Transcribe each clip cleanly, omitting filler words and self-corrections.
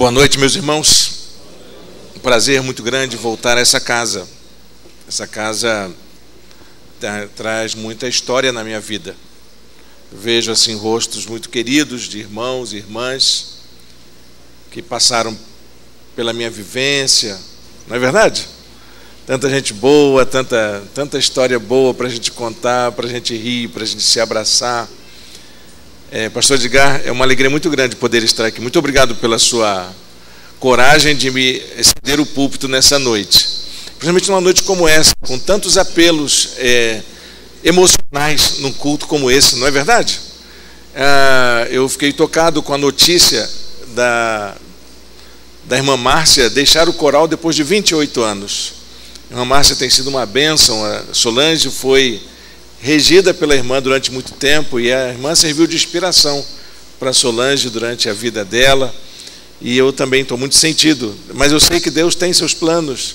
Boa noite, meus irmãos. Um prazer muito grande voltar a essa casa. Essa casa traz muita história na minha vida. Vejo assim rostos muito queridos de irmãos e irmãs que passaram pela minha vivência, não é verdade? Tanta gente boa, tanta história boa para a gente contar, para a gente rir, para a gente se abraçar. Pastor Edgar, é uma alegria muito grande poder estar aqui. Muito obrigado pela sua coragem de me ceder o púlpito nessa noite. Principalmente numa noite como essa, com tantos apelos emocionais num culto como esse, não é verdade? Eu fiquei tocado com a notícia da irmã Márcia deixar o coral depois de 28 anos. A irmã Márcia tem sido uma bênção. A Solange foi regida pela irmã durante muito tempo e a irmã serviu de inspiração para Solange durante a vida dela, e eu também estou muito sentido, mas eu sei que Deus tem seus planos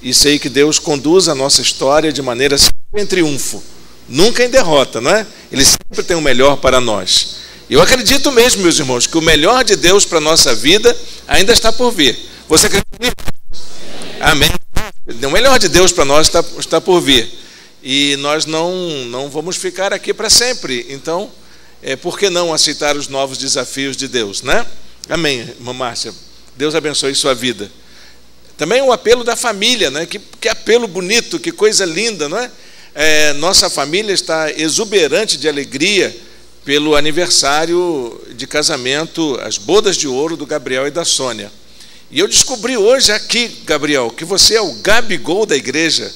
e sei que Deus conduz a nossa história de maneira sempre em triunfo, nunca em derrota, não é? Ele sempre tem o melhor para nós. Eu acredito mesmo, meus irmãos, que o melhor de Deus para a nossa vida ainda está por vir. Você acredita nisso? Amém. O melhor de Deus para nós está por vir. E nós não vamos ficar aqui para sempre. Então, por que não aceitar os novos desafios de Deus, né? Amém, irmã Márcia. Deus abençoe sua vida. Também o apelo da família, né? Que apelo bonito, que coisa linda, não é? Nossa família está exuberante de alegria pelo aniversário de casamento, as bodas de ouro do Gabriel e da Sônia. E eu descobri hoje aqui, Gabriel, que você é o Gabigol da igreja.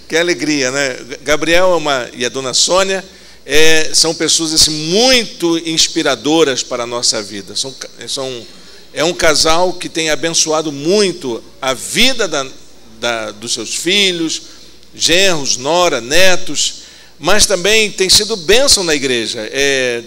Que alegria, né? Gabriel e a dona Sônia são pessoas assim, muito inspiradoras para a nossa vida. É um casal que tem abençoado muito a vida dos seus filhos, genros, nora, netos, mas também tem sido bênção na igreja.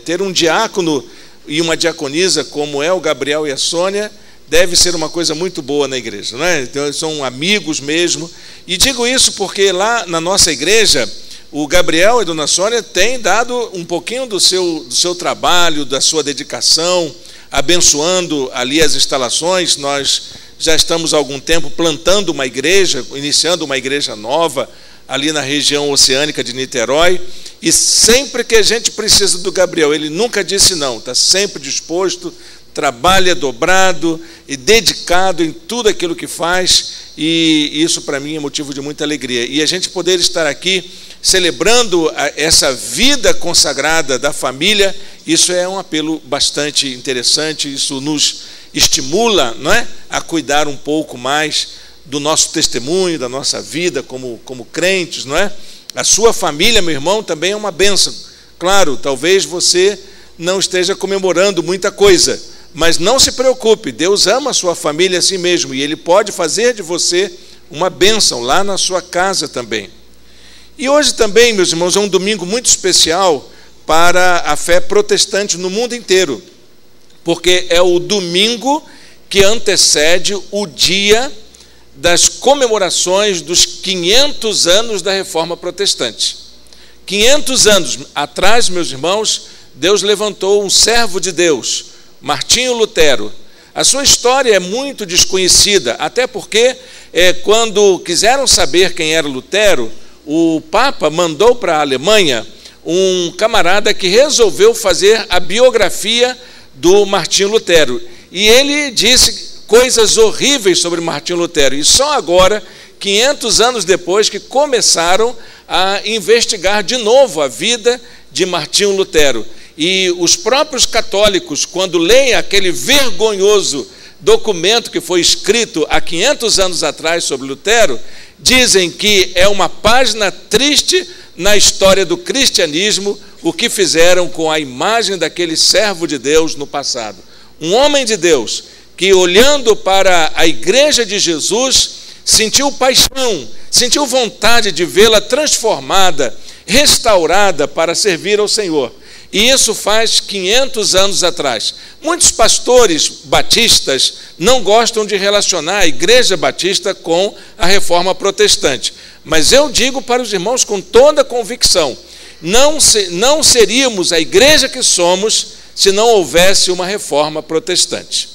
Ter um diácono e uma diaconisa como é o Gabriel e a Sônia deve ser uma coisa muito boa na igreja, não é? Então, são amigos mesmo. E digo isso porque lá na nossa igreja, o Gabriel e a dona Sônia têm dado um pouquinho do seu trabalho, da sua dedicação, abençoando ali as instalações. Nós já estamos há algum tempo plantando uma igreja, iniciando uma igreja nova ali na região oceânica de Niterói. E sempre que a gente precisa do Gabriel, ele nunca disse não, está sempre disposto, trabalha dobrado e dedicado em tudo aquilo que faz, e isso para mim é motivo de muita alegria. E a gente poder estar aqui celebrando essa vida consagrada da família, isso é um apelo bastante interessante, isso nos estimula, não é? A cuidar um pouco mais do nosso testemunho, da nossa vida como crentes, não é? A sua família, meu irmão, também é uma bênção. Claro, talvez você não esteja comemorando muita coisa, mas não se preocupe, Deus ama a sua família assim mesmo, e Ele pode fazer de você uma bênção lá na sua casa também. E hoje também, meus irmãos, é um domingo muito especial para a fé protestante no mundo inteiro, porque é o domingo que antecede o dia das comemorações dos 500 anos da Reforma Protestante. 500 anos atrás, meus irmãos, Deus levantou um servo de Deus, Martinho Lutero. A sua história é muito desconhecida, até porque quando quiseram saber quem era Lutero, o Papa mandou para a Alemanha um camarada que resolveu fazer a biografia do Martinho Lutero. E ele disse coisas horríveis sobre Martinho Lutero. E só agora, 500 anos depois, que começaram a investigar de novo a vida de Martinho Lutero. E os próprios católicos, quando leem aquele vergonhoso documento que foi escrito há 500 anos atrás sobre Lutero, dizem que é uma página triste na história do cristianismo o que fizeram com a imagem daquele servo de Deus no passado. Um homem de Deus que, olhando para a igreja de Jesus, sentiu paixão, sentiu vontade de vê-la transformada, restaurada para servir ao Senhor. E isso faz 500 anos atrás. Muitos pastores batistas não gostam de relacionar a igreja batista com a reforma protestante. Mas eu digo para os irmãos com toda convicção, não seríamos a igreja que somos se não houvesse uma reforma protestante.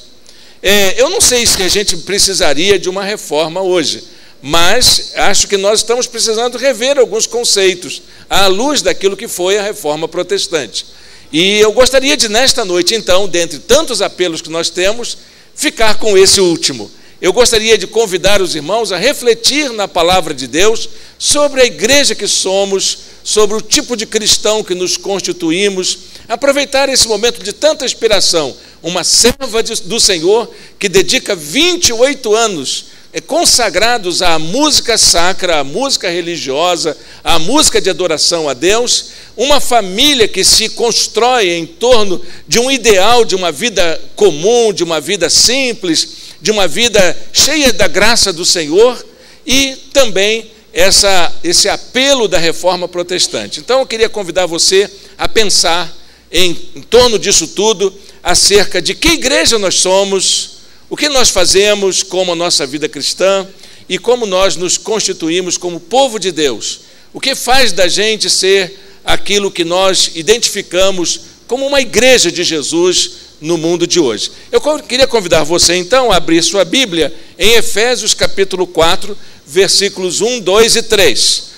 Eu não sei se a gente precisaria de uma reforma hoje, mas acho que nós estamos precisando rever alguns conceitos à luz daquilo que foi a reforma protestante. E eu gostaria de, nesta noite, então, dentre tantos apelos que nós temos, ficar com esse último. Eu gostaria de convidar os irmãos a refletir na palavra de Deus sobre a igreja que somos, sobre o tipo de cristão que nos constituímos, aproveitar esse momento de tanta inspiração. Uma serva do Senhor que dedica 28 anos consagrados à música sacra, à música religiosa, à música de adoração a Deus, uma família que se constrói em torno de um ideal de uma vida comum, de uma vida simples, de uma vida cheia da graça do Senhor, e também esse apelo da reforma protestante. Então eu queria convidar você a pensar em torno disso tudo, acerca de que igreja nós somos, o que nós fazemos como a nossa vida cristã e como nós nos constituímos como povo de Deus. O que faz da gente ser aquilo que nós identificamos como uma igreja de Jesus no mundo de hoje. Eu queria convidar você então a abrir sua Bíblia em Efésios capítulo 4, versículos 1, 2 e 3.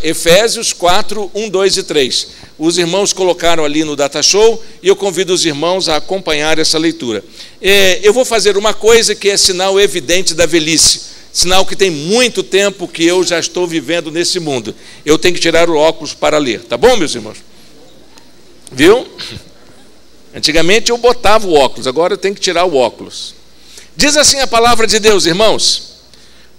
Efésios 4, 1, 2 e 3. Os irmãos colocaram ali no Data Show e eu convido os irmãos a acompanhar essa leitura. Eu vou fazer uma coisa que é sinal evidente da velhice, sinal que tem muito tempo que eu já estou vivendo nesse mundo. Eu tenho que tirar o óculos para ler, tá bom, meus irmãos? Viu? Antigamente eu botava o óculos, agora eu tenho que tirar o óculos. Diz assim a palavra de Deus, irmãos: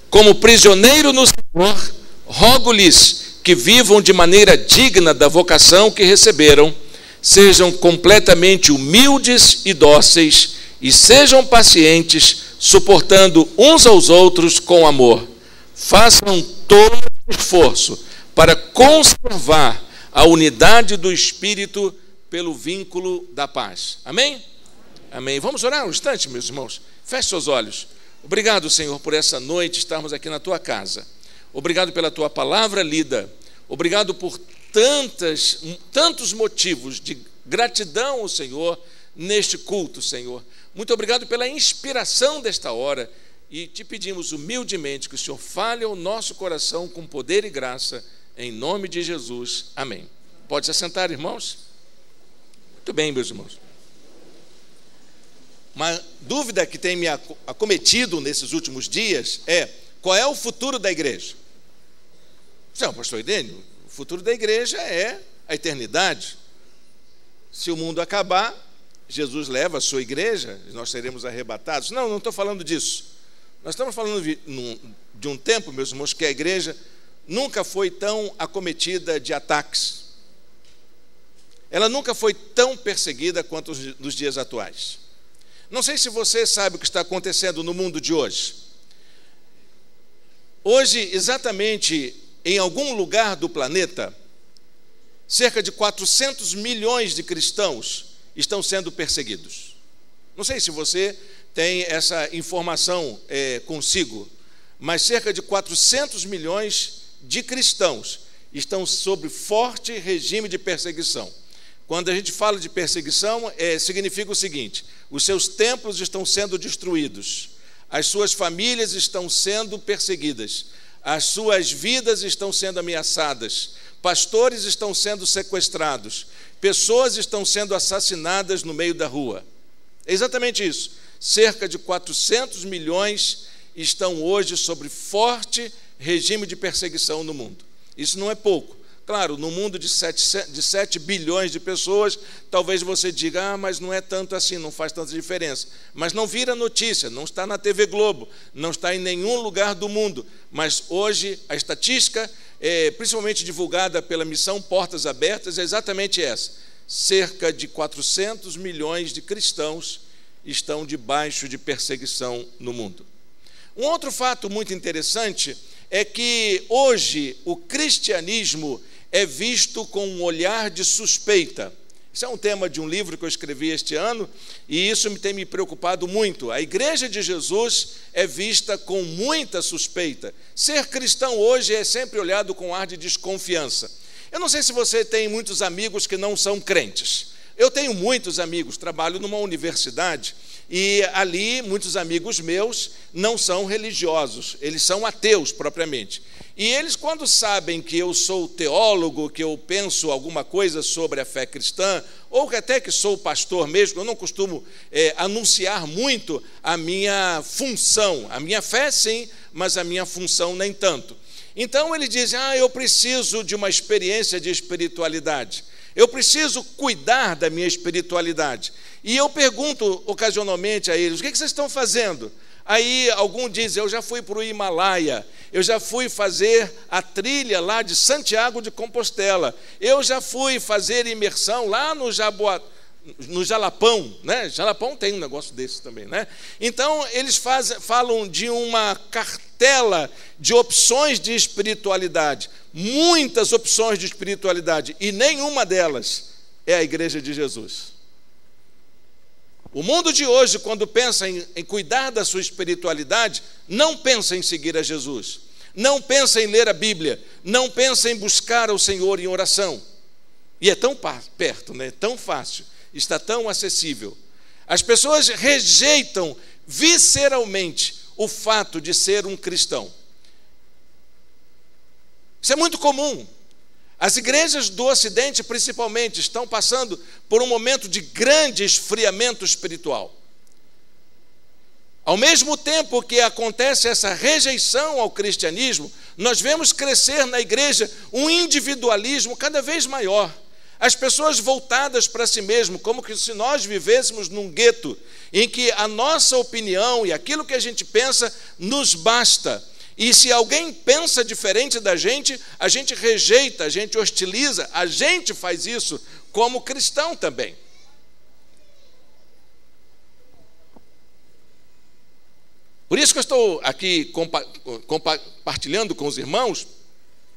como prisioneiro no Senhor, rogo-lhes que vivam de maneira digna da vocação que receberam, sejam completamente humildes e dóceis, e sejam pacientes, suportando uns aos outros com amor. Façam todo esforço para conservar a unidade do Espírito pelo vínculo da paz. Amém? Amém. Vamos orar um instante, meus irmãos? Feche seus olhos. Obrigado, Senhor, por essa noite estarmos aqui na Tua casa. Obrigado pela Tua palavra lida. Obrigado por tantos motivos de gratidão ao Senhor neste culto, Senhor. Muito obrigado pela inspiração desta hora e te pedimos humildemente que o Senhor fale ao nosso coração com poder e graça, em nome de Jesus. Amém. Pode se assentar, irmãos? Muito bem, meus irmãos. Uma dúvida que tem me acometido nesses últimos dias é: qual é o futuro da igreja? Não, pastor Idênio, o futuro da igreja é a eternidade. Se o mundo acabar, Jesus leva a sua igreja, nós seremos arrebatados. Não estou falando disso. Nós estamos falando de um tempo, meus irmãos, que a igreja nunca foi tão acometida de ataques. Ela nunca foi tão perseguida quanto nos dias atuais. Não sei se você sabe o que está acontecendo no mundo de hoje. Hoje, exatamente em algum lugar do planeta, cerca de 400 milhões de cristãos estão sendo perseguidos. Não sei se você tem essa informação consigo, mas cerca de 400 milhões de cristãos estão sob forte regime de perseguição. Quando a gente fala de perseguição, significa o seguinte: os seus templos estão sendo destruídos, as suas famílias estão sendo perseguidas, as suas vidas estão sendo ameaçadas, pastores estão sendo sequestrados, pessoas estão sendo assassinadas no meio da rua. É exatamente isso. Cerca de 400 milhões estão hoje sob forte regime de perseguição no mundo. Isso não é pouco. Claro, no mundo de 7 bilhões de pessoas, talvez você diga: mas não é tanto assim, não faz tanta diferença. Mas não vira notícia, não está na TV Globo, não está em nenhum lugar do mundo. Mas hoje a estatística, principalmente divulgada pela missão Portas Abertas, é exatamente essa: cerca de 400 milhões de cristãos estão debaixo de perseguição no mundo. Um outro fato muito interessante é que hoje o cristianismo é visto com um olhar de suspeita. Isso é um tema de um livro que eu escrevi este ano, e isso tem me preocupado muito. A igreja de Jesus é vista com muita suspeita. Ser cristão hoje é sempre olhado com ar de desconfiança. Eu não sei se você tem muitos amigos que não são crentes, Eu tenho muitos amigos, trabalho numa universidade, e ali muitos amigos meus não são religiosos, eles são ateus propriamente. E eles, quando sabem que eu sou teólogo, que eu penso alguma coisa sobre a fé cristã, ou que até que sou pastor mesmo, eu não costumo anunciar muito a minha função. A minha fé, sim, mas a minha função nem tanto. Então eles dizem, eu preciso de uma experiência de espiritualidade. Eu preciso cuidar da minha espiritualidade. E eu pergunto ocasionalmente a eles, o que vocês estão fazendo? Aí algum diz, eu já fui para o Himalaia, eu já fui fazer a trilha lá de Santiago de Compostela, eu já fui fazer imersão lá no Jalapão, né? Jalapão tem um negócio desse também, né? Então eles falam de uma cartela de opções de espiritualidade, muitas opções de espiritualidade, e nenhuma delas é a Igreja de Jesus. O mundo de hoje, quando pensa em cuidar da sua espiritualidade, não pensa em seguir a Jesus, não pensa em ler a Bíblia, não pensa em buscar ao Senhor em oração. E é tão perto, né? Tão fácil, está tão acessível. As pessoas rejeitam visceralmente o fato de ser um cristão. Isso é muito comum. As igrejas do Ocidente, principalmente, estão passando por um momento de grande esfriamento espiritual. Ao mesmo tempo que acontece essa rejeição ao cristianismo, nós vemos crescer na igreja um individualismo cada vez maior. As pessoas voltadas para si mesmo, como que se nós vivêssemos num gueto, em que a nossa opinião e aquilo que a gente pensa nos basta. E se alguém pensa diferente da gente, a gente rejeita, a gente hostiliza, a gente faz isso como cristão também. Por isso que eu estou aqui compartilhando com os irmãos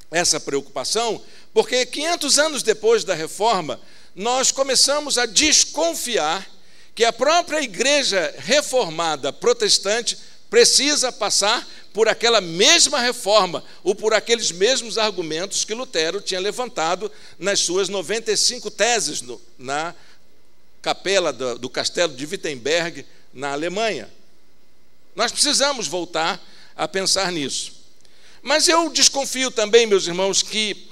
essa preocupação, porque 500 anos depois da Reforma, nós começamos a desconfiar que a própria igreja reformada protestante precisa passar por aquela mesma reforma, ou por aqueles mesmos argumentos que Lutero tinha levantado nas suas 95 teses na capela do castelo de Wittenberg, na Alemanha. Nós precisamos voltar a pensar nisso. Mas eu desconfio também, meus irmãos, que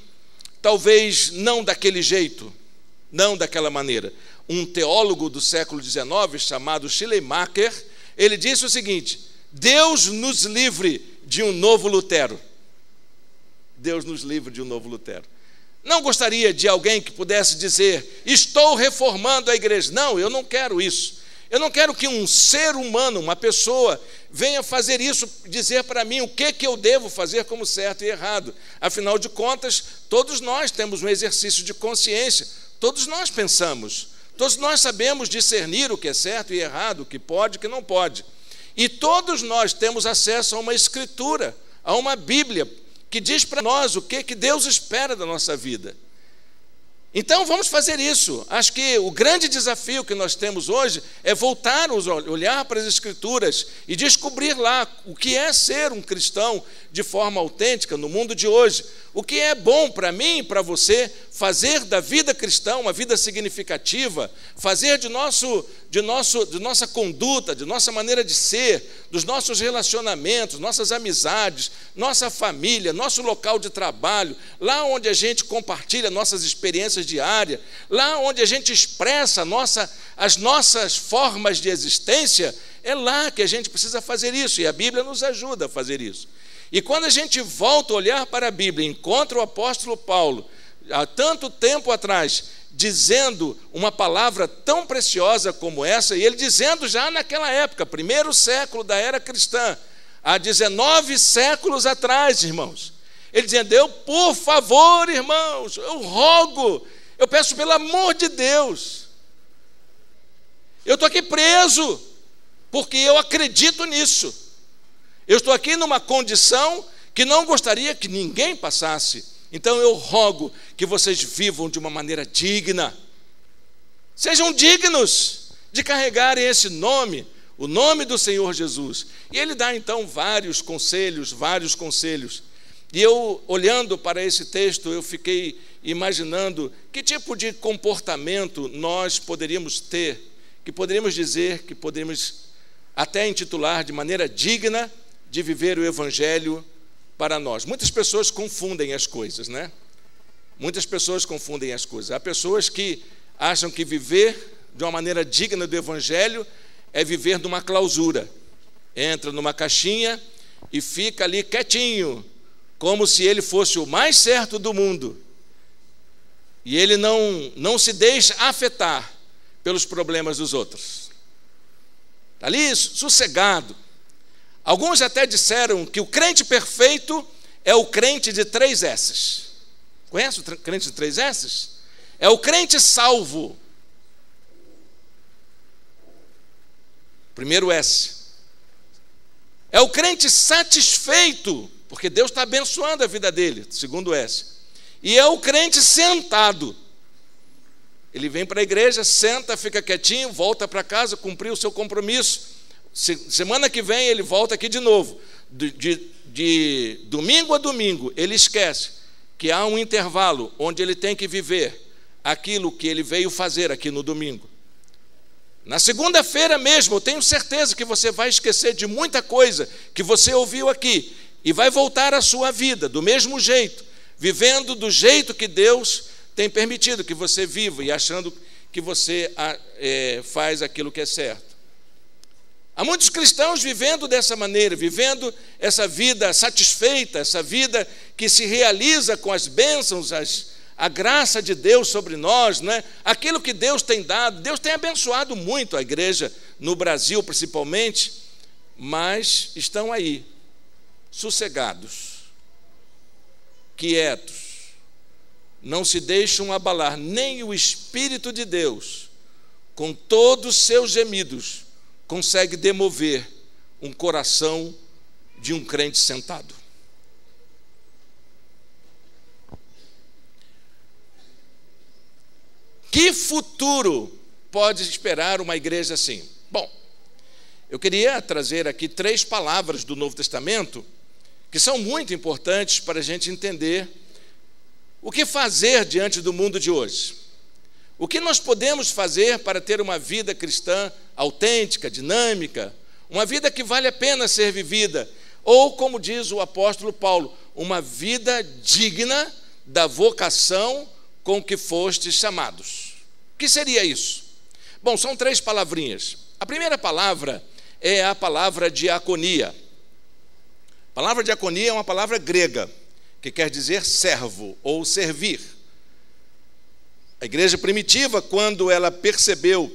talvez não daquele jeito, não daquela maneira. Um teólogo do século XIX, chamado Schleiermacher, ele disse o seguinte: Deus nos livre de um novo Lutero. Deus nos livre de um novo Lutero. Não gostaria de alguém que pudesse dizer, estou reformando a igreja. Não, eu não quero isso. Eu não quero que um ser humano, uma pessoa, venha fazer isso, dizer para mim o que eu devo fazer como certo e errado. Afinal de contas, todos nós temos um exercício de consciência. Todos nós pensamos. Todos nós sabemos discernir o que é certo e errado, o que pode e o que não pode. E todos nós temos acesso a uma escritura, a uma Bíblia, que diz para nós o que Deus espera da nossa vida. Então vamos fazer isso. Acho que o grande desafio que nós temos hoje é voltar a olhar para as Escrituras e descobrir lá o que é ser um cristão de forma autêntica no mundo de hoje. O que é bom para mim e para você fazer da vida cristã uma vida significativa, fazer de nossa conduta, de nossa maneira de ser, dos nossos relacionamentos, nossas amizades, nossa família, nosso local de trabalho, lá onde a gente compartilha nossas experiências diárias, lá onde a gente expressa as nossas formas de existência, é lá que a gente precisa fazer isso, e a Bíblia nos ajuda a fazer isso. E quando a gente volta a olhar para a Bíblia, encontra o apóstolo Paulo, há tanto tempo atrás, dizendo uma palavra tão preciosa como essa, e ele dizendo já naquela época, primeiro século da era cristã, há 19 séculos atrás, irmãos, ele dizendo, por favor, irmãos, eu rogo, eu peço pelo amor de Deus, eu estou aqui preso, porque eu acredito nisso. Eu estou aqui numa condição que não gostaria que ninguém passasse. Então eu rogo que vocês vivam de uma maneira digna. Sejam dignos de carregarem esse nome, o nome do Senhor Jesus. E ele dá então vários conselhos. E eu, olhando para esse texto, eu fiquei imaginando que tipo de comportamento nós poderíamos ter, que poderíamos dizer, que poderíamos até intitular de maneira digna de viver o Evangelho para nós. Muitas pessoas confundem as coisas, né? Muitas pessoas confundem as coisas. Há pessoas que acham que viver de uma maneira digna do Evangelho é viver numa clausura. Entra numa caixinha e fica ali quietinho, como se ele fosse o mais certo do mundo. E ele não se deixa afetar pelos problemas dos outros. Está ali sossegado. Alguns até disseram que o crente perfeito é o crente de 3 S's. Conhece o crente de 3 S's? É o crente salvo. Primeiro S. É o crente satisfeito, porque Deus está abençoando a vida dele. Segundo S. E é o crente sentado. Ele vem para a igreja, senta, fica quietinho, volta para casa, cumpriu o seu compromisso. Semana que vem ele volta aqui de novo. De domingo a domingo, ele esquece que há um intervalo onde ele tem que viver aquilo que ele veio fazer aqui no domingo. Na segunda-feira mesmo, eu tenho certeza que você vai esquecer de muita coisa que você ouviu aqui e vai voltar à sua vida do mesmo jeito, vivendo do jeito que Deus tem permitido que você viva e achando que você faz aquilo que é certo. Há muitos cristãos vivendo dessa maneira, vivendo essa vida satisfeita, essa vida que se realiza com as bênçãos, a graça de Deus sobre nós, não é? Aquilo que Deus tem dado. Deus tem abençoado muito a igreja, no Brasil principalmente, mas estão aí, sossegados, quietos, não se deixam abalar, nem o Espírito de Deus, com todos os seus gemidos, consegue demover um coração de um crente sentado. Que futuro pode esperar uma igreja assim? Bom, eu queria trazer aqui 3 palavras do Novo Testamento que são muito importantes para a gente entender o que fazer diante do mundo de hoje. O que nós podemos fazer para ter uma vida cristã autêntica, dinâmica, uma vida que vale a pena ser vivida, ou, como diz o apóstolo Paulo, uma vida digna da vocação com que fostes chamados. O que seria isso? Bom, são 3 palavrinhas. A primeira palavra é a palavra diaconia. A palavra diaconia é uma palavra grega, que quer dizer servo ou servir. A igreja primitiva, quando ela percebeu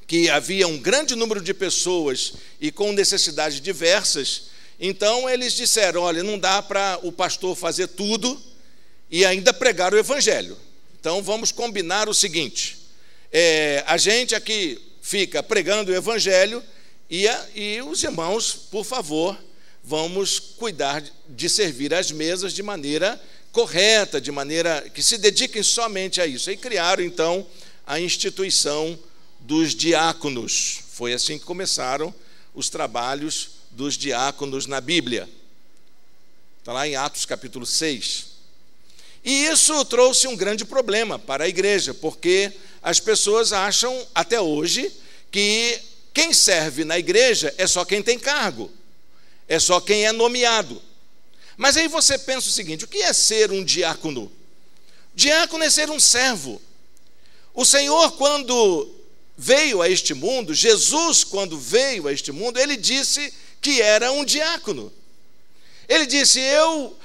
que havia um grande número de pessoas e com necessidades diversas, então eles disseram: olha, não dá para o pastor fazer tudo e ainda pregar o evangelho. Então vamos combinar o seguinte: a gente aqui fica pregando o evangelho e os irmãos, por favor, vamos cuidar de servir as mesas de maneira correta, de maneira que se dediquem somente a isso. E criaram, então, a instituição dos diáconos. Foi assim que começaram os trabalhos dos diáconos na Bíblia. Está lá em Atos capítulo 6. E isso trouxe um grande problema para a igreja, porque as pessoas acham, até hoje, que quem serve na igreja é só quem tem cargo, é só quem é nomeado. Mas aí você pensa o seguinte: o que é ser um diácono? Diácono é ser um servo. O Senhor, quando veio a este mundo, Jesus, quando veio a este mundo, ele disse que era um diácono. Ele disse: eu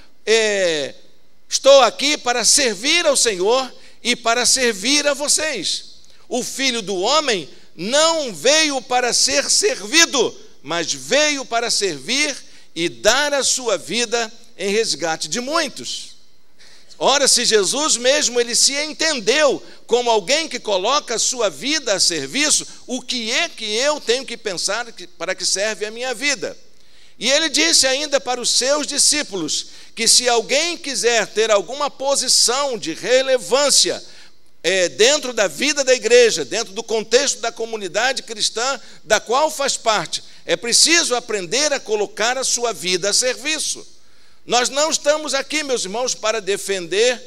estou aqui para servir ao Senhor e para servir a vocês. O Filho do Homem não veio para ser servido, mas veio para servir e dar a sua vida em resgate de muitos. Ora, se Jesus mesmo, ele se entendeu como alguém que coloca a sua vida a serviço, o que é que eu tenho que pensar para que serve a minha vida? E ele disse ainda para os seus discípulos que se alguém quiser ter alguma posição de relevância dentro da vida da igreja, dentro do contexto da comunidade cristã da qual faz parte, é preciso aprender a colocar a sua vida a serviço. Nós não estamos aqui, meus irmãos, para defender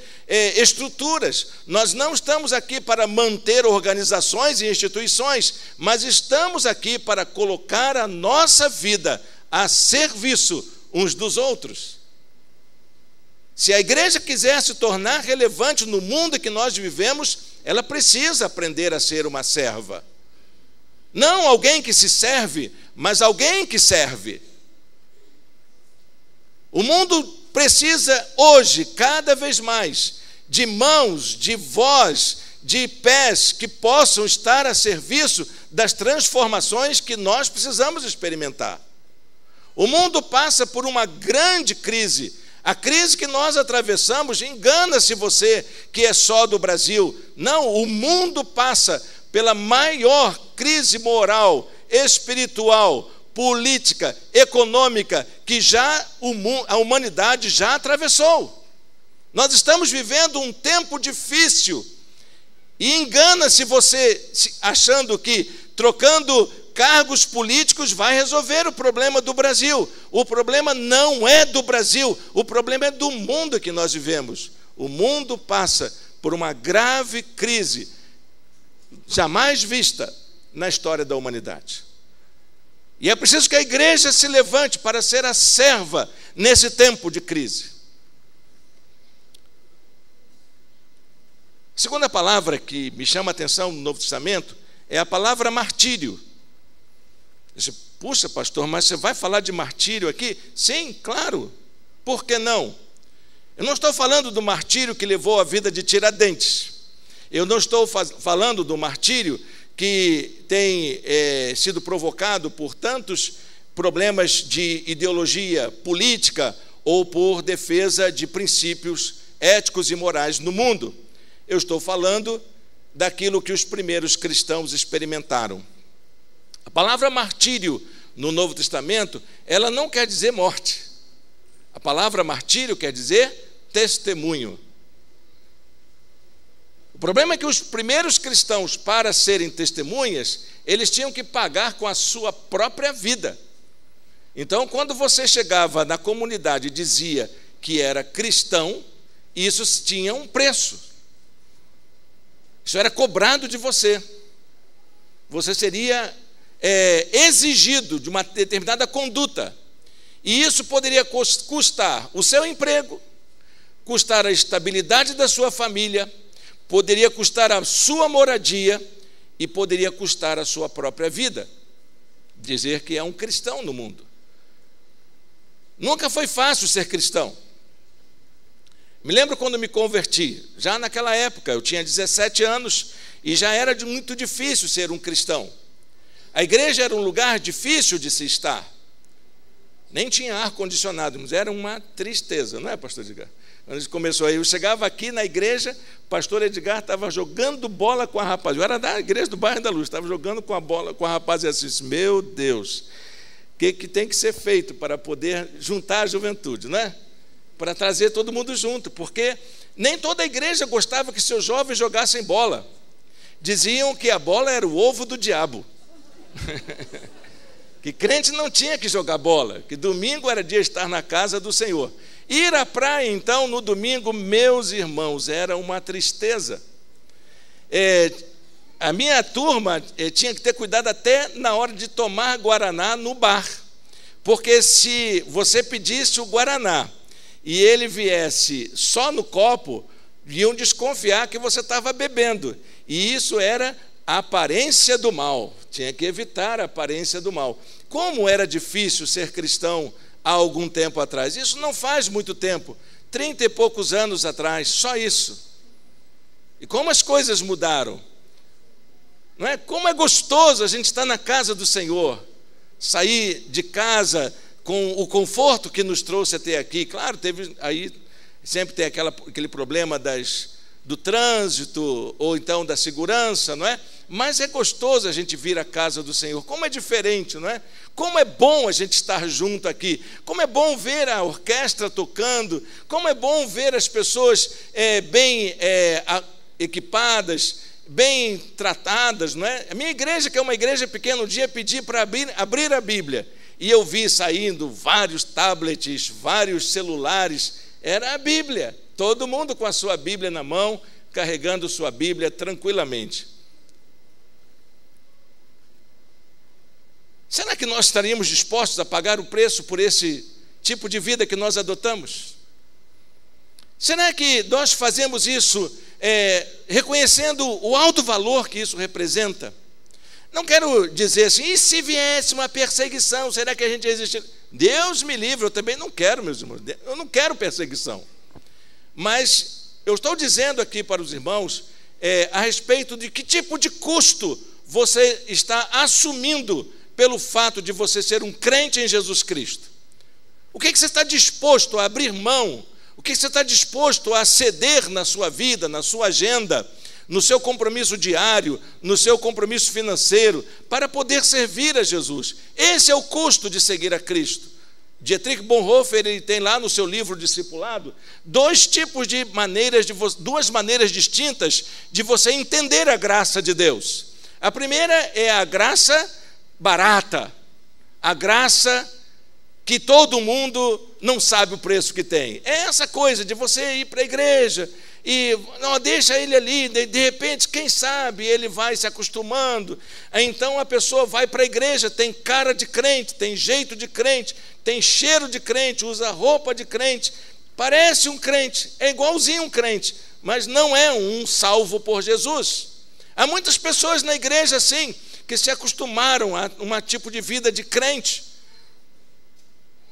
estruturas. Nós não estamos aqui para manter organizações e instituições, mas estamos aqui para colocar a nossa vida a serviço uns dos outros. Se a igreja quiser se tornar relevante no mundo em que nós vivemos, ela precisa aprender a ser uma serva. Não alguém que se serve, mas alguém que serve. O mundo precisa hoje, cada vez mais, de mãos, de voz, de pés que possam estar a serviço das transformações que nós precisamos experimentar. O mundo passa por uma grande crise. A crise que nós atravessamos, engana-se você que é só do Brasil. Não, o mundo passa pela maior crise moral, espiritual, política, econômica que a humanidade já atravessou. Nós estamos vivendo um tempo difícil. E engana-se você achando que trocando cargos políticos vai resolver o problema do Brasil. O problema não é do Brasil, o problema é do mundo que nós vivemos. O mundo passa por uma grave crise, jamais vista na história da humanidade. E é preciso que a igreja se levante para ser a serva nesse tempo de crise. A segunda palavra que me chama a atenção no Novo Testamento é a palavra martírio. Você, puxa, pastor, mas você vai falar de martírio aqui? Sim, claro. Por que não? Eu não estou falando do martírio que levou a vida de Tiradentes. Eu não estou falando do martírio que tem sido provocado por tantos problemas de ideologia política ou por defesa de princípios éticos e morais no mundo. Eu estou falando daquilo que os primeiros cristãos experimentaram. A palavra martírio no Novo Testamento, ela não quer dizer morte. A palavra martírio quer dizer testemunho. O problema é que os primeiros cristãos, para serem testemunhas, eles tinham que pagar com a sua própria vida. Então, quando você chegava na comunidade e dizia que era cristão, isso tinha um preço. Isso era cobrado de você. Você seria exigido de uma determinada conduta. E isso poderia custar o seu emprego, custar a estabilidade da sua família, poderia custar a sua moradia e poderia custar a sua própria vida. Dizer que é um cristão no mundo. Nunca foi fácil ser cristão. Me lembro quando me converti, já naquela época, eu tinha 17 anos e já era muito difícil ser um cristão. A igreja era um lugar difícil de se estar. Nem tinha ar-condicionado, mas era uma tristeza, não é, pastor Edgar? Quando a gente começou aí, eu chegava aqui na igreja, o pastor Edgar estava jogando bola com a rapaz. Eu era da igreja do Bairro da Luz, estava jogando com a bola com a rapaz e assim, meu Deus, o que tem que ser feito para poder juntar a juventude, não é? Para trazer todo mundo junto, porque nem toda a igreja gostava que seus jovens jogassem bola. Diziam que a bola era o ovo do diabo. Que crente não tinha que jogar bola, que domingo era dia de estar na casa do Senhor. Ir à praia, então, no domingo, meus irmãos, era uma tristeza. A minha turma tinha que ter cuidado até na hora de tomar guaraná no bar, porque se você pedisse o guaraná e ele viesse só no copo, iam desconfiar que você estava bebendo, e isso era a aparência do mal. Tinha que evitar a aparência do mal. Como era difícil ser cristão há algum tempo atrás. Isso não faz muito tempo, 30 e poucos anos atrás, só isso. E como as coisas mudaram, não é? Como é gostoso a gente estar na casa do Senhor, sair de casa com o conforto que nos trouxe até aqui. Claro, teve aí, sempre tem aquele problema do trânsito, ou então da segurança, não é? Mas é gostoso a gente vir à casa do Senhor. Como é diferente, não é? Como é bom a gente estar junto aqui. Como é bom ver a orquestra tocando. Como é bom ver as pessoas bem equipadas, bem tratadas, não é? A minha igreja, que é uma igreja pequena, um dia pedi para abrir a Bíblia. e eu vi saindo vários tablets, vários celulares, era a Bíblia. Todo mundo com a sua Bíblia na mão, carregando sua Bíblia tranquilamente. Será que nós estaríamos dispostos a pagar o preço por esse tipo de vida que nós adotamos? Será que nós fazemos isso reconhecendo o alto valor que isso representa? Não quero dizer assim, e se viesse uma perseguição, será que a gente resistir? Deus me livre, eu também não quero, meus irmãos, eu não quero perseguição. Mas eu estou dizendo aqui para os irmãos a respeito de que tipo de custo você está assumindo pelo fato de você ser um crente em Jesus Cristo. O que você está disposto a abrir mão? O que você está disposto a ceder na sua vida, na sua agenda, no seu compromisso diário, no seu compromisso financeiro, para poder servir a Jesus? Esse é o custo de seguir a Cristo. Dietrich Bonhoeffer, ele tem lá no seu livro Discipulado, duas maneiras distintas de você entender a graça de Deus. A primeira é a graça barata, a graça que todo mundo não sabe o preço que tem. É essa coisa de você ir para a igreja e não deixa ele ali, de repente, quem sabe, ele vai se acostumando. Então a pessoa vai para a igreja, tem cara de crente, tem jeito de crente, tem cheiro de crente, usa roupa de crente, parece um crente, é igualzinho um crente, mas não é um salvo por Jesus. Há muitas pessoas na igreja assim, que se acostumaram a um tipo de vida de crente.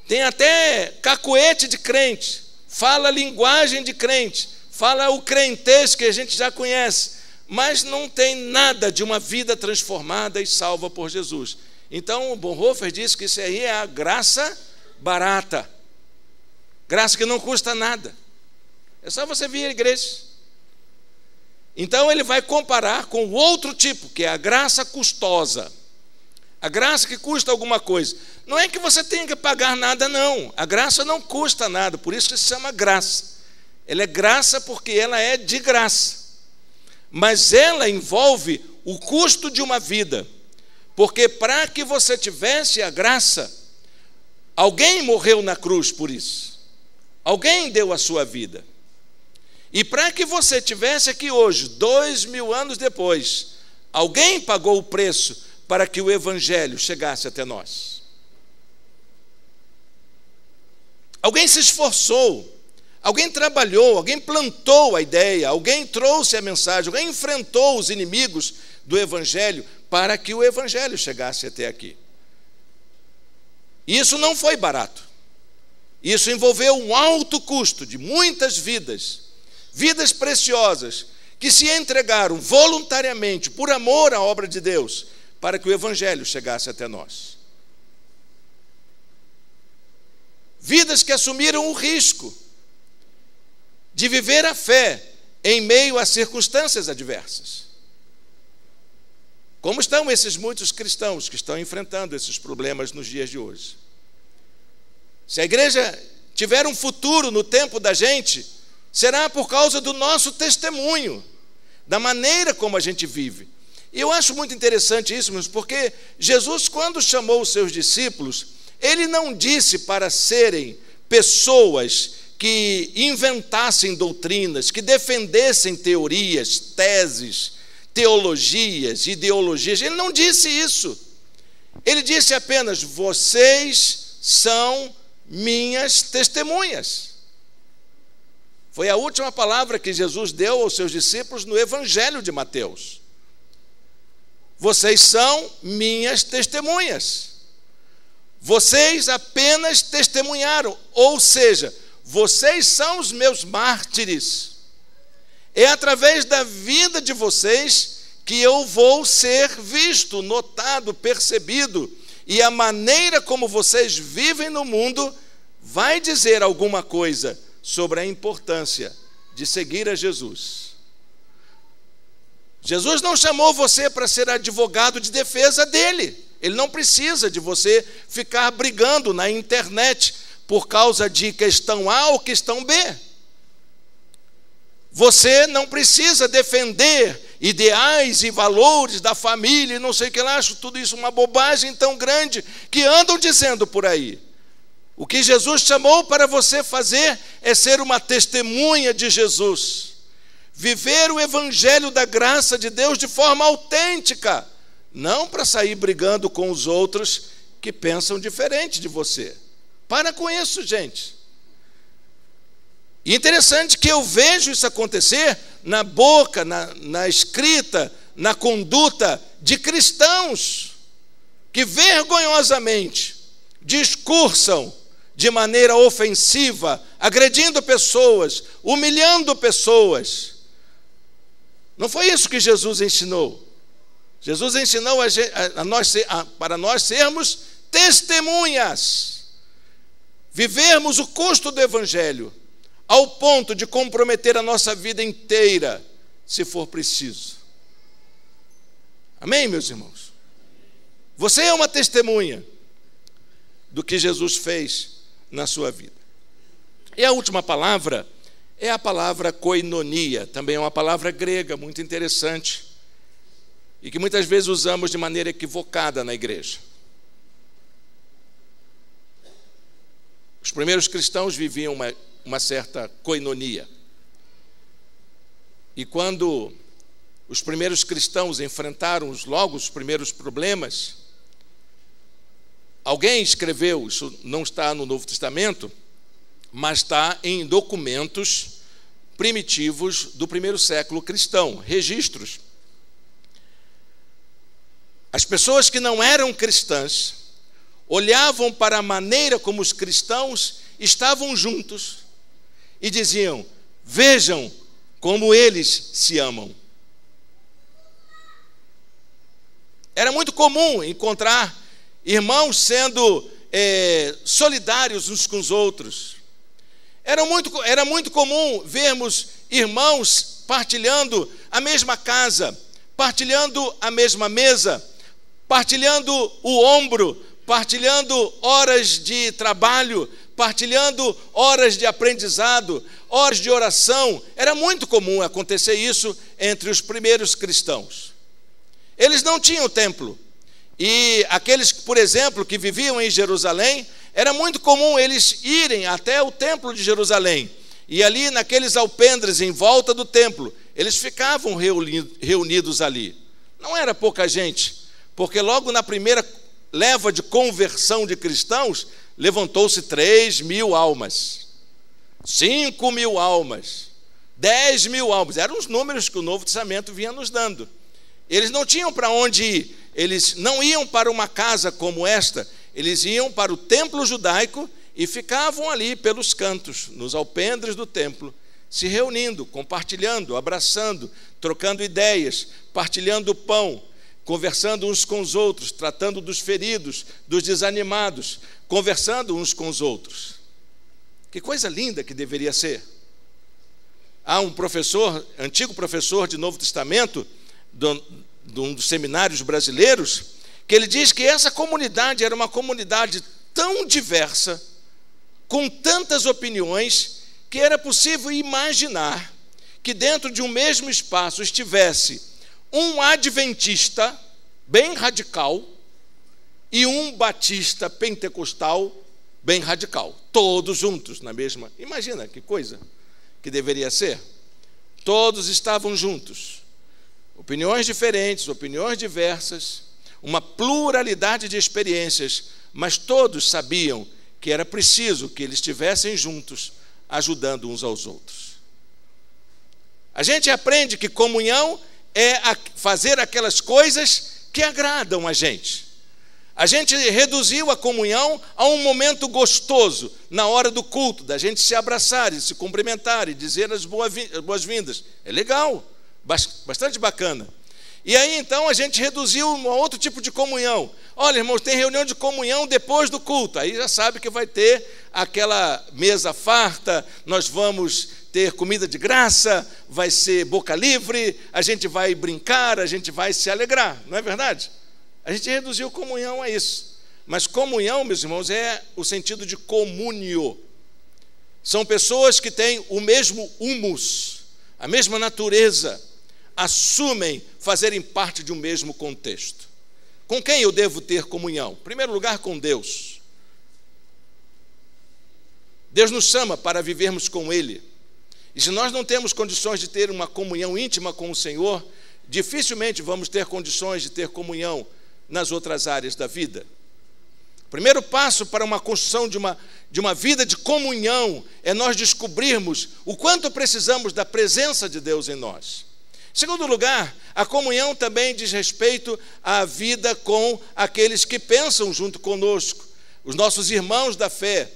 Tem até cacuete de crente, fala linguagem de crente, fala o crentez que a gente já conhece, mas não tem nada de uma vida transformada e salva por Jesus. Então o Bonhoeffer diz que isso aí é a graça barata, graça que não custa nada, é só você vir à igreja. Então ele vai comparar com o outro tipo, que é a graça custosa, a graça que custa alguma coisa. Não é que você tenha que pagar nada, não, a graça não custa nada, por isso que se chama graça. Ela é graça porque ela é de graça, mas ela envolve o custo de uma vida, porque para que você tivesse a graça, alguém morreu na cruz por isso, alguém deu a sua vida. E para que você tivesse aqui hoje, 2000 anos depois, alguém pagou o preço para que o Evangelho chegasse até nós. Alguém se esforçou, alguém trabalhou, alguém plantou a ideia, alguém trouxe a mensagem, alguém enfrentou os inimigos do Evangelho para que o Evangelho chegasse até aqui. Isso não foi barato. Isso envolveu um alto custo de muitas vidas, vidas preciosas, que se entregaram voluntariamente, por amor à obra de Deus, para que o Evangelho chegasse até nós. Vidas que assumiram o risco de viver a fé em meio a circunstâncias adversas. Como estão esses muitos cristãos que estão enfrentando esses problemas nos dias de hoje? Se a igreja tiver um futuro no tempo da gente, será por causa do nosso testemunho, da maneira como a gente vive. E eu acho muito interessante isso, porque Jesus, quando chamou os seus discípulos, ele não disse para serem pessoas que inventassem doutrinas, que defendessem teorias, teses, teologias, ideologias. Ele não disse isso. Ele disse apenas: vocês são minhas testemunhas. Foi a última palavra que Jesus deu aos seus discípulos no Evangelho de Mateus. Vocês são minhas testemunhas. Vocês apenas testemunharam, ou seja, vocês são os meus mártires. É através da vida de vocês que eu vou ser visto, notado, percebido, e a maneira como vocês vivem no mundo vai dizer alguma coisa sobre a importância de seguir a Jesus. Jesus não chamou você para ser advogado de defesa dele. Ele não precisa de você ficar brigando na internet por causa de questão A ou questão B. Você não precisa defender ideais e valores da família, e não sei o que lá, acho tudo isso uma bobagem tão grande que andam dizendo por aí. O que Jesus chamou para você fazer é ser uma testemunha de Jesus. Viver o evangelho da graça de Deus de forma autêntica, não para sair brigando com os outros que pensam diferente de você. Para com isso, gente. E interessante que eu vejo isso acontecer na boca, na escrita, na conduta de cristãos que vergonhosamente discursam de maneira ofensiva, agredindo pessoas, humilhando pessoas. Não foi isso que Jesus ensinou. Jesus ensinou para nós sermos testemunhas, vivermos o custo do evangelho, ao ponto de comprometer a nossa vida inteira, se for preciso. Amém, meus irmãos? Você é uma testemunha do que Jesus fez na sua vida. E a última palavra é a palavra koinonia, também é uma palavra grega muito interessante e que muitas vezes usamos de maneira equivocada na igreja. Os primeiros cristãos viviam uma certa koinonia. E quando os primeiros cristãos enfrentaram logo os primeiros problemas, alguém escreveu, isso não está no Novo Testamento, mas está em documentos primitivos do primeiro século cristão, registros. As pessoas que não eram cristãs olhavam para a maneira como os cristãos estavam juntos e diziam: vejam como eles se amam. Era muito comum encontrar irmãos sendo solidários uns com os outros. Era muito comum vermos irmãos partilhando a mesma casa, partilhando a mesma mesa, partilhando o ombro, partilhando horas de trabalho, partilhando horas de aprendizado, horas de oração. Era muito comum acontecer isso entre os primeiros cristãos. Eles não tinham templo. E aqueles, por exemplo, que viviam em Jerusalém, era muito comum eles irem até o templo de Jerusalém. E ali, naqueles alpendres em volta do templo, eles ficavam reunidos ali. Não era pouca gente, porque logo na primeira leva de conversão de cristãos, levantou-se 3.000 almas, 5.000 almas, 10.000 almas. Eram os números que o Novo Testamento vinha nos dando. Eles não tinham para onde ir. Eles não iam para uma casa como esta, eles iam para o templo judaico e ficavam ali pelos cantos, nos alpendres do templo, se reunindo, compartilhando, abraçando, trocando ideias, partilhando o pão, conversando uns com os outros, tratando dos feridos, dos desanimados, conversando uns com os outros. Que coisa linda que deveria ser. Há um professor, antigo professor de Novo Testamento, de um dos seminários brasileiros, que ele diz que essa comunidade era uma comunidade tão diversa, com tantas opiniões, que era possível imaginar que dentro de um mesmo espaço estivesse um adventista bem radical e um batista pentecostal bem radical, todos juntos na mesma. Imagina que coisa que deveria ser. Todos estavam juntos. Opiniões diferentes, opiniões diversas, uma pluralidade de experiências, mas todos sabiam que era preciso que eles estivessem juntos, ajudando uns aos outros. A gente aprende que comunhão é fazer aquelas coisas que agradam a gente. A gente reduziu a comunhão a um momento gostoso, na hora do culto, da gente se abraçar e se cumprimentar e dizer as boas-vindas. É legal. Bastante bacana. E aí então a gente reduziu um outro tipo de comunhão. Olha, irmãos, tem reunião de comunhão depois do culto. Aí já sabe que vai ter aquela mesa farta, nós vamos ter comida de graça, vai ser boca livre, a gente vai brincar, a gente vai se alegrar, não é verdade? A gente reduziu comunhão a isso. Mas comunhão, meus irmãos, é o sentido de comúnio. São pessoas que têm o mesmo humus, a mesma natureza, assumem fazerem parte de um mesmo contexto. Com quem eu devo ter comunhão? Em primeiro lugar, com Deus. Deus nos chama para vivermos com Ele. E se nós não temos condições de ter uma comunhão íntima com o Senhor, dificilmente vamos ter condições de ter comunhão nas outras áreas da vida. O primeiro passo para uma construção de uma vida de comunhão é nós descobrirmos o quanto precisamos da presença de Deus em nós. Em segundo lugar, a comunhão também diz respeito à vida com aqueles que pensam junto conosco, os nossos irmãos da fé.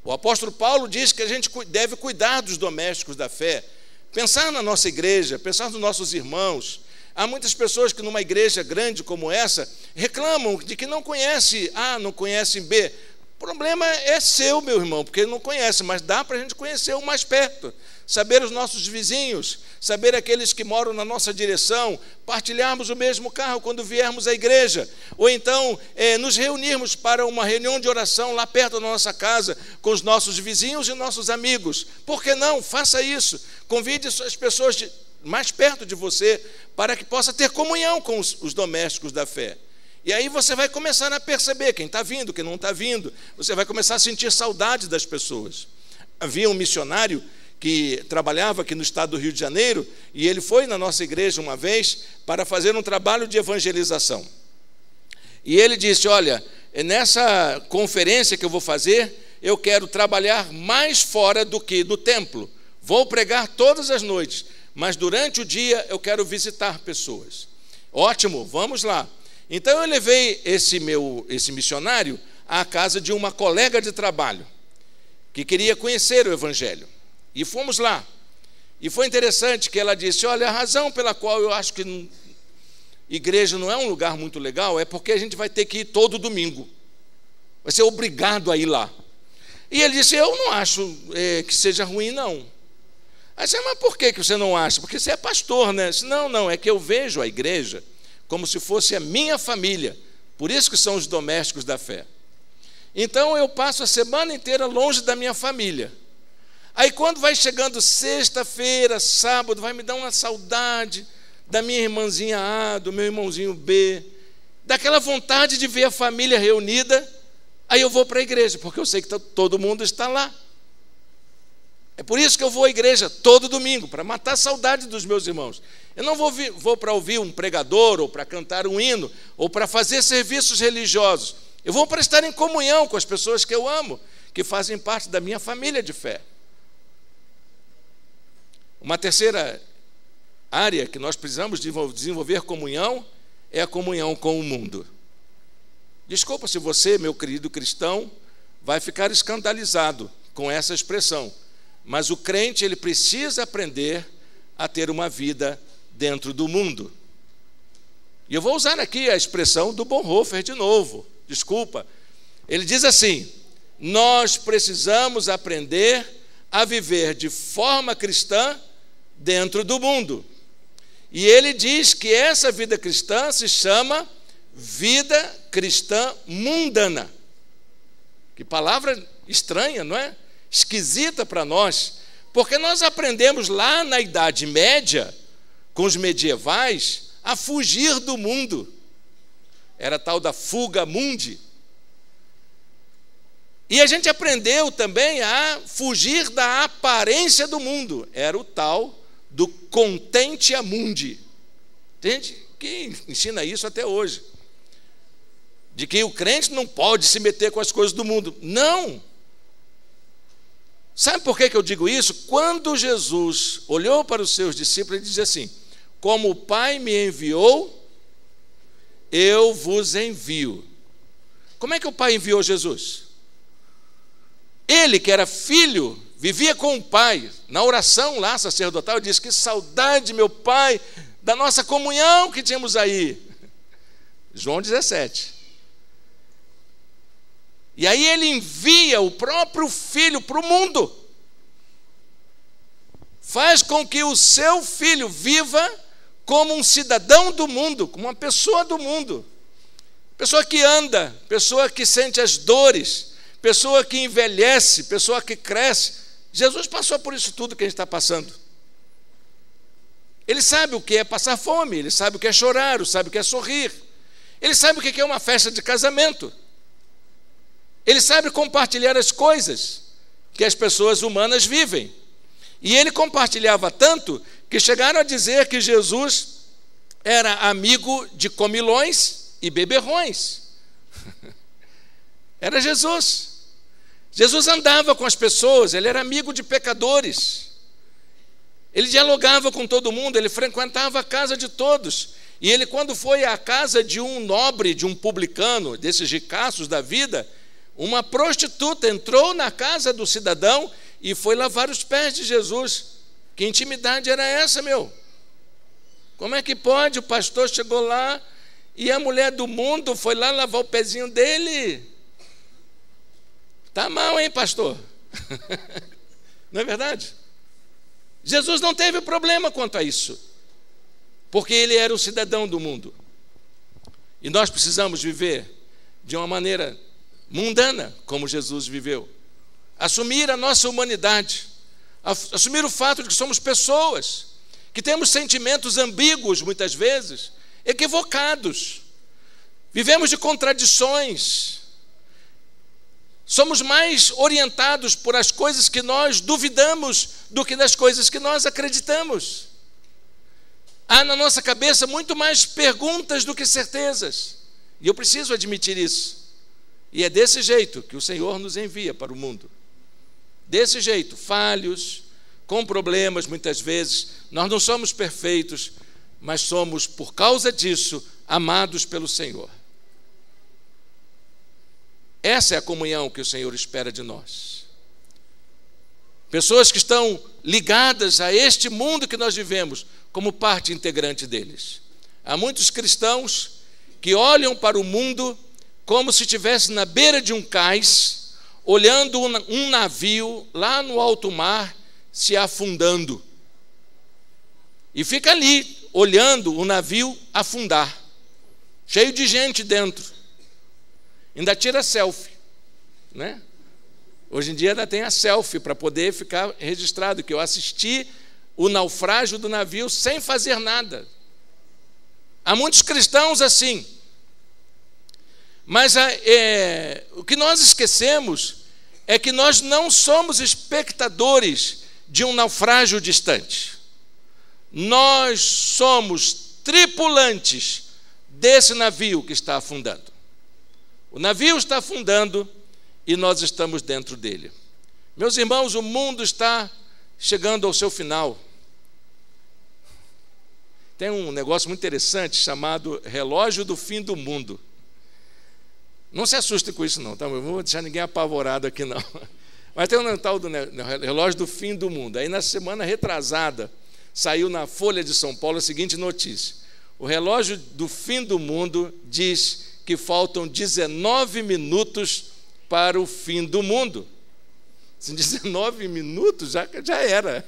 O apóstolo Paulo diz que a gente deve cuidar dos domésticos da fé, pensar na nossa igreja, pensar nos nossos irmãos. Há muitas pessoas que numa igreja grande como essa reclamam de que não conhecem A, não conhecem B. O problema é seu, meu irmão, porque não conhece, mas dá para a gente conhecer o mais perto, saber os nossos vizinhos, saber aqueles que moram na nossa direção, partilharmos o mesmo carro quando viermos à igreja, ou então nos reunirmos para uma reunião de oração lá perto da nossa casa, com os nossos vizinhos e nossos amigos. Por que não? Faça isso. Convide as pessoas mais perto de você, para que possa ter comunhão com os domésticos da fé. E aí você vai começar a perceber quem está vindo, quem não está vindo. Você vai começar a sentir saudade das pessoas. Havia um missionário que trabalhava aqui no estado do Rio de Janeiro, e ele foi na nossa igreja uma vez para fazer um trabalho de evangelização. E ele disse: olha, nessa conferência que eu vou fazer, eu quero trabalhar mais fora do que no templo. Vou pregar todas as noites, mas durante o dia eu quero visitar pessoas. Ótimo, vamos lá. Então eu levei esse missionário à casa de uma colega de trabalho que queria conhecer o Evangelho. E fomos lá. E foi interessante que ela disse: olha, a razão pela qual eu acho que igreja não é um lugar muito legal é porque a gente vai ter que ir todo domingo. Vai ser obrigado a ir lá. E ele disse: eu não acho que seja ruim, não. Aí disse: mas por que você não acha? Porque você é pastor, né? Disse: não, é que eu vejo a igreja como se fosse a minha família. Por isso que são os domésticos da fé. Então eu passo a semana inteira longe da minha família. Aí quando vai chegando sexta-feira, sábado, vai me dar uma saudade da minha irmãzinha A, do meu irmãozinho B, daquela vontade de ver a família reunida. Aí eu vou para a igreja, porque eu sei que todo mundo está lá. É por isso que eu vou à igreja todo domingo, para matar a saudade dos meus irmãos. Eu não vou para ouvir um pregador, ou para cantar um hino, ou para fazer serviços religiosos. Eu vou para estar em comunhão com as pessoas que eu amo, que fazem parte da minha família de fé. Uma terceira área que nós precisamos desenvolver comunhão é a comunhão com o mundo. Desculpa se você, meu querido cristão, vai ficar escandalizado com essa expressão, mas o crente, ele precisa aprender a ter uma vida dentro do mundo. E eu vou usar aqui a expressão do Bonhoeffer de novo, desculpa. Ele diz assim: nós precisamos aprender a viver de forma cristã dentro do mundo. E ele diz que essa vida cristã se chama vida cristã mundana. Que palavra estranha, não é? Esquisita para nós, porque nós aprendemos lá na Idade Média, com os medievais, a fugir do mundo. Era tal da fuga mundi. E a gente aprendeu também a fugir da aparência do mundo. Era o tal do contentia mundi. Tem gente que ensina isso até hoje, de que o crente não pode se meter com as coisas do mundo. Não! Sabe por que eu digo isso? Quando Jesus olhou para os seus discípulos, ele dizia assim: como o Pai me enviou, eu vos envio. Como é que o Pai enviou Jesus? Ele, que era filho, vivia com o Pai. Na oração lá sacerdotal, ele disse: que saudade, meu Pai, da nossa comunhão que tínhamos aí. João 17. E aí ele envia o próprio Filho para o mundo. Faz com que o seu Filho viva como um cidadão do mundo, como uma pessoa do mundo. Pessoa que anda, pessoa que sente as dores, pessoa que envelhece, pessoa que cresce. Jesus passou por isso tudo que a gente está passando. Ele sabe o que é passar fome, ele sabe o que é chorar, sabe o que é sorrir. Ele sabe o que é uma festa de casamento. Ele sabe compartilhar as coisas que as pessoas humanas vivem. E ele compartilhava tanto que chegaram a dizer que Jesus era amigo de comilões e beberrões. Era Jesus. Jesus andava com as pessoas, ele era amigo de pecadores. Ele dialogava com todo mundo, ele frequentava a casa de todos. E ele, quando foi à casa de um nobre, de um publicano, desses ricaços da vida, uma prostituta entrou na casa do cidadão e foi lavar os pés de Jesus. Que intimidade era essa, meu? Como é que pode? O pastor chegou lá e a mulher do mundo foi lá lavar o pezinho dele. Tá mal, hein, pastor? Não é verdade? Jesus não teve problema quanto a isso, porque ele era um cidadão do mundo. E nós precisamos viver de uma maneira mundana, como Jesus viveu. Assumir a nossa humanidade, assumir o fato de que somos pessoas, que temos sentimentos ambíguos, muitas vezes, equivocados. Vivemos de contradições. Somos mais orientados por as coisas que nós duvidamos do que das coisas que nós acreditamos. Há na nossa cabeça muito mais perguntas do que certezas. E eu preciso admitir isso. E é desse jeito que o Senhor nos envia para o mundo. Desse jeito, falhos, com problemas muitas vezes. Nós não somos perfeitos, mas somos, por causa disso, amados pelo Senhor. Essa é a comunhão que o Senhor espera de nós. Pessoas que estão ligadas a este mundo que nós vivemos como parte integrante deles. Há muitos cristãos que olham para o mundo como se estivesse na beira de um cais, olhando um navio lá no alto mar se afundando. E fica ali, olhando o navio afundar, cheio de gente dentro. Ainda tira selfie, né? Hoje em dia ainda tem a selfie para poder ficar registrado que eu assisti o naufrágio do navio sem fazer nada. Há muitos cristãos assim. Mas o que nós esquecemos é que nós não somos espectadores de um naufrágio distante. Nós somos tripulantes desse navio que está afundando. O navio está afundando e nós estamos dentro dele. Meus irmãos, o mundo está chegando ao seu final. Tem um negócio muito interessante chamado relógio do fim do mundo. Não se assustem com isso não, tá? Eu não vou deixar ninguém apavorado aqui não. Mas tem um tal do relógio do fim do mundo. Aí na semana retrasada saiu na Folha de São Paulo a seguinte notícia: o relógio do fim do mundo diz que faltam 19 minutos para o fim do mundo. 19 minutos já era.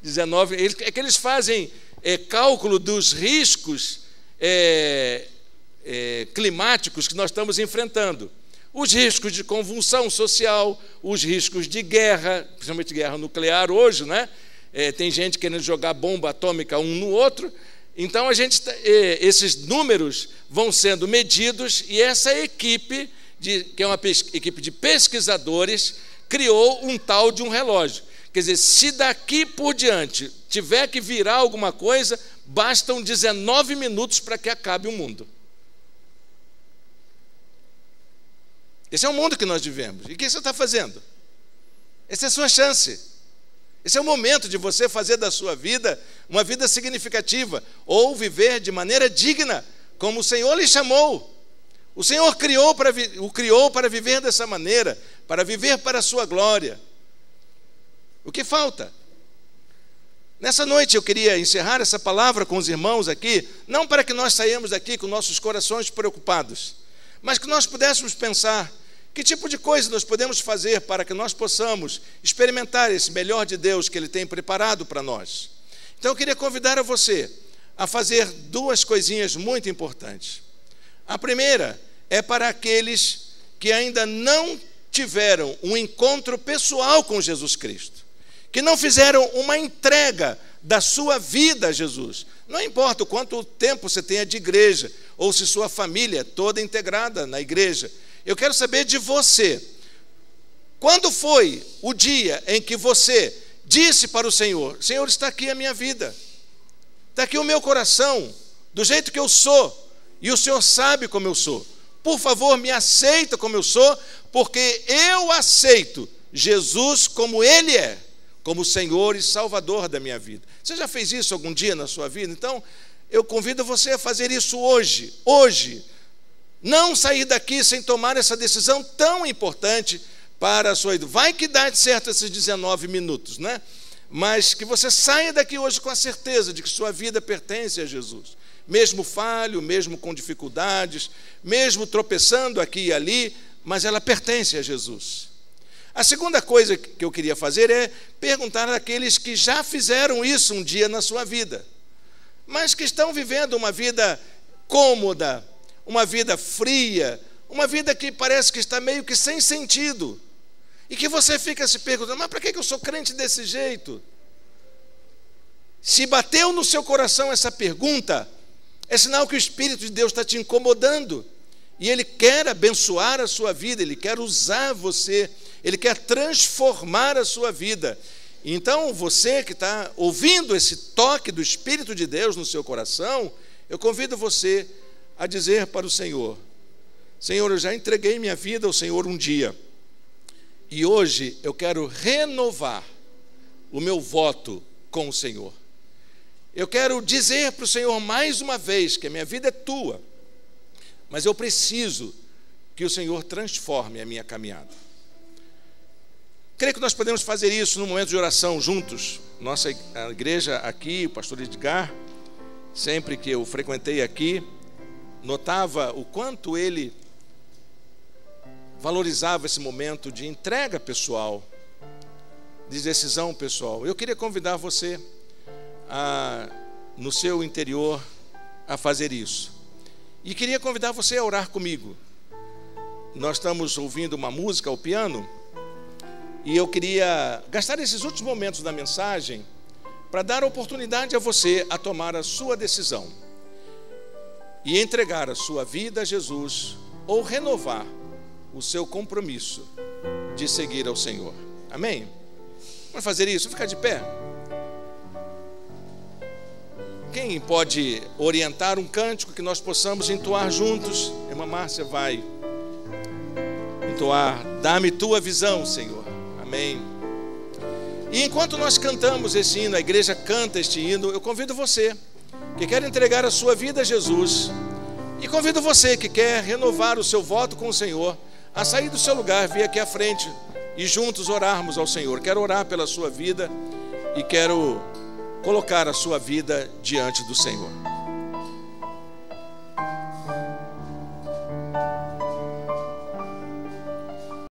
19, é que eles fazem cálculo dos riscos climáticos que nós estamos enfrentando. Os riscos de convulsão social, os riscos de guerra, principalmente guerra nuclear hoje, né? Tem gente querendo jogar bomba atômica um no outro. Então, esses números vão sendo medidos e essa equipe, que é uma equipe de pesquisadores, criou um tal de um relógio. Quer dizer, se daqui por diante tiver que virar alguma coisa, bastam 19 minutos para que acabe o mundo. Esse é o mundo que nós vivemos. E o que você está fazendo? Essa é a sua chance. Esse é o momento de você fazer da sua vida uma vida significativa, ou viver de maneira digna, como o Senhor lhe chamou. O Senhor o criou para viver dessa maneira, para viver para a sua glória. O que falta? Nessa noite eu queria encerrar essa palavra com os irmãos aqui, não para que nós saiamos daqui com nossos corações preocupados, mas que nós pudéssemos pensar que tipo de coisa nós podemos fazer para que nós possamos experimentar esse melhor de Deus que Ele tem preparado para nós. Então eu queria convidar a você a fazer duas coisinhas muito importantes. A primeira é para aqueles que ainda não tiveram um encontro pessoal com Jesus Cristo, que não fizeram uma entrega da sua vida a Jesus. Não importa o quanto tempo você tenha de igreja, ou se sua família é toda integrada na igreja. Eu quero saber de você. Quando foi o dia em que você disse para o Senhor: Senhor, está aqui a minha vida, está aqui o meu coração, do jeito que eu sou, e o Senhor sabe como eu sou. Por favor, me aceita como eu sou, porque eu aceito Jesus como Ele é, como Senhor e Salvador da minha vida. Você já fez isso algum dia na sua vida? Então, eu convido você a fazer isso hoje. Hoje. Não sair daqui sem tomar essa decisão tão importante para a sua vida. Vai que dá certo esses 19 minutos, né? Mas que você saia daqui hoje com a certeza de que sua vida pertence a Jesus. Mesmo falho, mesmo com dificuldades, mesmo tropeçando aqui e ali, mas ela pertence a Jesus. A segunda coisa que eu queria fazer é perguntar àqueles que já fizeram isso um dia na sua vida, mas que estão vivendo uma vida cômoda, uma vida fria, uma vida que parece que está meio que sem sentido, e que você fica se perguntando: mas para que eu sou crente desse jeito? Se bateu no seu coração essa pergunta, é sinal que o Espírito de Deus está te incomodando, e Ele quer abençoar a sua vida, Ele quer usar você, Ele quer transformar a sua vida. Então, você que está ouvindo esse toque do Espírito de Deus no seu coração, eu convido você a dizer para o Senhor: Senhor, eu já entreguei minha vida ao Senhor um dia, e hoje eu quero renovar o meu voto com o Senhor. Eu quero dizer para o Senhor mais uma vez que a minha vida é tua, mas eu preciso que o Senhor transforme a minha caminhada. Creio que nós podemos fazer isso no momento de oração juntos. Nossa igreja aqui, o pastor Edgar, sempre que eu frequentei aqui, notava o quanto ele valorizava esse momento de entrega pessoal, de decisão pessoal. Eu queria convidar você no seu interior a fazer isso. E queria convidar você a orar comigo. Nós estamos ouvindo uma música ao piano, e eu queria gastar esses últimos momentos da mensagem para dar a oportunidade a você a tomar a sua decisão e entregar a sua vida a Jesus, ou renovar o seu compromisso de seguir ao Senhor. Amém? Vamos fazer isso? Ficar de pé. Quem pode orientar um cântico que nós possamos entoar juntos? A irmã Márcia vai entoar: dá-me tua visão, Senhor. Amém. E enquanto nós cantamos esse hino, a igreja canta este hino, eu convido você que quer entregar a sua vida a Jesus, e convido você que quer renovar o seu voto com o Senhor, a sair do seu lugar, vir aqui à frente e juntos orarmos ao Senhor. Quero orar pela sua vida e quero colocar a sua vida diante do Senhor.